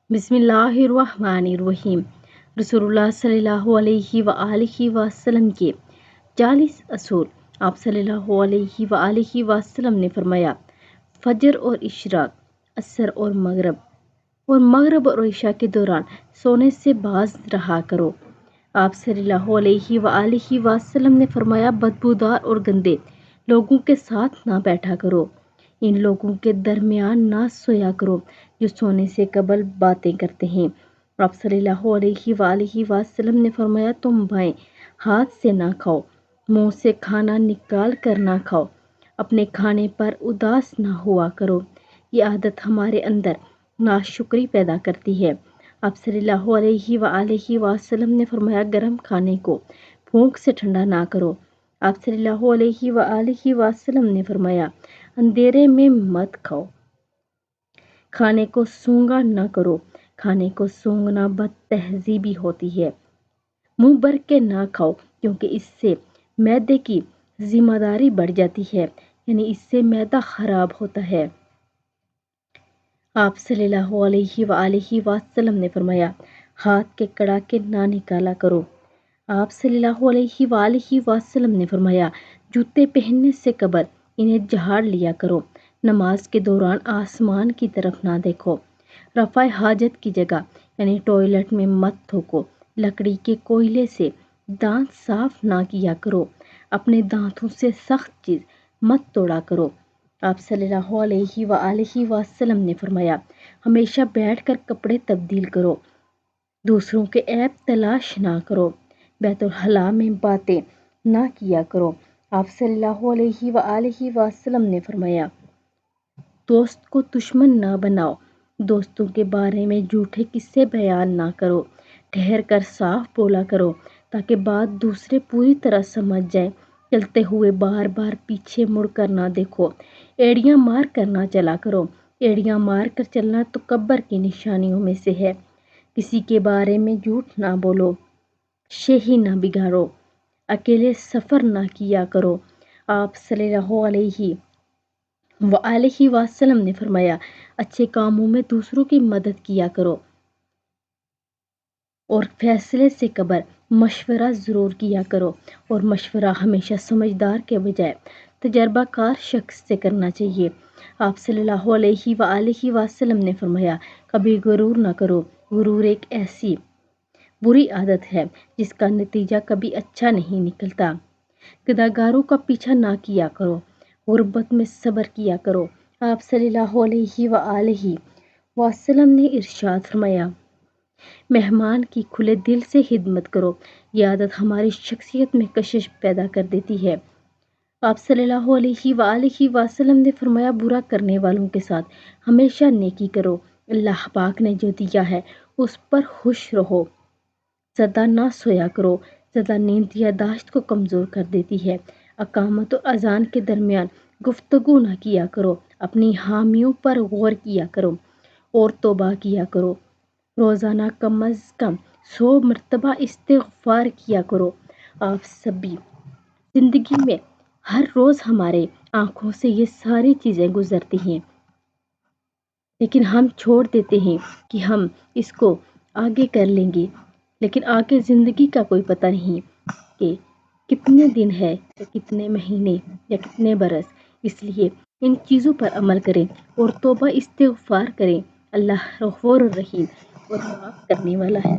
بسم اللہ الرحمن الرحیم۔ رسول اللہ صلی اللہ علیہ وآلہ وسلم کے 40 اصول۔ آپ صلی اللہ علیہ وآلہ وسلم نے فرمایا، فجر اور اشراق، عصر اور مغرب اور عشاء کے دوران سونے سے باز رہا کرو۔ آپ صلی اللہ علیہ وآلہ وسلم نے فرمایا، بدبودار اور گندے لوگوں کے ساتھ نہ بیٹھا کرو، ان لوگوں کے درمیان نہ سویا کرو جو سونے سے قبل باتیں کرتے ہیں۔ آپ صلی اللہ علیہ وآلہ وسلم نے فرمایا، تم بائیں ہاتھ سے نہ کھاؤ، منہ سے کھانا نکال کر نہ کھاؤ، اپنے کھانے پر اداس نہ ہوا کرو، یہ عادت ہمارے اندر ناشکری پیدا کرتی ہے۔ آپ صلی اللہ علیہ وآلہ وسلم نے فرمایا، گرم کھانے کو پھونک سے ٹھنڈا نہ کرو۔ آپ صلی اللہ علیہ وآلہ وسلم نے فرمایا، اندھیرے میں مت کھاؤ، کھانے کو سونگھا نہ کرو، کھانے کو سونگھنا بد تہذیبی ہوتی ہے۔ منہ بھر کے نہ کھاؤ، کیونکہ اس سے معدے کی ذمہ داری بڑھ جاتی ہے، یعنی اس سے معدہ خراب ہوتا ہے۔ آپ صلی اللہ علیہ وآلہ وسلم نے فرمایا، ہاتھ کے کڑاکے نہ نکالا کرو۔ آپ صلی اللہ علیہ وآلہ وسلم نے فرمایا، جوتے پہننے سے قبل انہیں جھاڑ لیا کرو، نماز کے دوران آسمان کی طرف نہ دیکھو، رفع حاجت کی جگہ یعنی ٹوائلٹ میں مت تھوکو، لکڑی کے کوئلے سے دانت صاف نہ کیا کرو، اپنے دانتوں سے سخت چیز مت توڑا کرو۔ آپ صلی اللہ علیہ وآلہ وسلم نے فرمایا، ہمیشہ بیٹھ کر کپڑے تبدیل کرو، دوسروں کے عیب تلاش نہ کرو، بیت الخلاء میں باتیں نہ کیا کرو۔ آپ صلی اللہ علیہ وآلہ وسلم نے فرمایا، دوست کو دشمن نہ بناؤ، دوستوں کے بارے میں جھوٹے قصے بیان نہ کرو، ٹھہر کر صاف بولا کرو تاکہ بات دوسرے پوری طرح سمجھ جائیں۔ چلتے ہوئے بار بار پیچھے مڑ کر نہ دیکھو، ایڑیاں مار کر نہ چلا کرو، ایڑیاں مار کر چلنا تکبر کی نشانیوں میں سے ہے۔ کسی کے بارے میں جھوٹ نہ بولو، شیخی نہ بگاڑو، اکیلے سفر نہ کیا کرو۔ آپ صلی اللہ علیہ وآلہ وسلم نے فرمایا، اچھے کاموں میں دوسروں کی مدد کیا کرو اور فیصلے سے قبل مشورہ ضرور کیا کرو، اور مشورہ ہمیشہ سمجھدار کے بجائے تجربہ کار شخص سے کرنا چاہیے۔ آپ صلی اللہ علیہ وآلہ وسلم نے فرمایا، کبھی غرور نہ کرو، غرور ایک ایسی بری عادت ہے جس کا نتیجہ کبھی اچھا نہیں نکلتا۔ گداگاروں کا پیچھا نہ کیا کرو، غربت میں صبر کیا کرو۔ آپ صلی اللہ علیہ وآلہ وسلم نے ارشاد فرمایا، مہمان کی کھلے دل سے خدمت کرو، یہ عادت ہماری شخصیت میں کشش پیدا کر دیتی ہے۔ آپ صلی اللہ علیہ وآلہ وسلم نے فرمایا، برا کرنے والوں کے ساتھ ہمیشہ نیکی کرو، اللہ پاک نے جو دیا ہے اس پر خوش رہو۔ زیادہ نہ سویا کرو، زیادہ نیند یادداشت کو کمزور کر دیتی ہے۔ اقامت و اذان کے درمیان گفتگو نہ کیا کرو، اپنی حامیوں پر غور کیا کرو اور توبہ کیا کرو، روزانہ کم از کم 100 مرتبہ استغفار کیا کرو۔ آپ سبھی زندگی میں ہر روز ہمارے آنکھوں سے یہ ساری چیزیں گزرتی ہیں، لیکن ہم چھوڑ دیتے ہیں کہ ہم اس کو آگے کر لیں گے، لیکن آگے زندگی کا کوئی پتہ نہیں کہ کتنے دن ہے یا کتنے مہینے یا کتنے برس۔ اس لیے ان چیزوں پر عمل کریں اور توبہ استغفار کریں۔ اللہ غفور الرحیم اور معاف کرنے والا ہے۔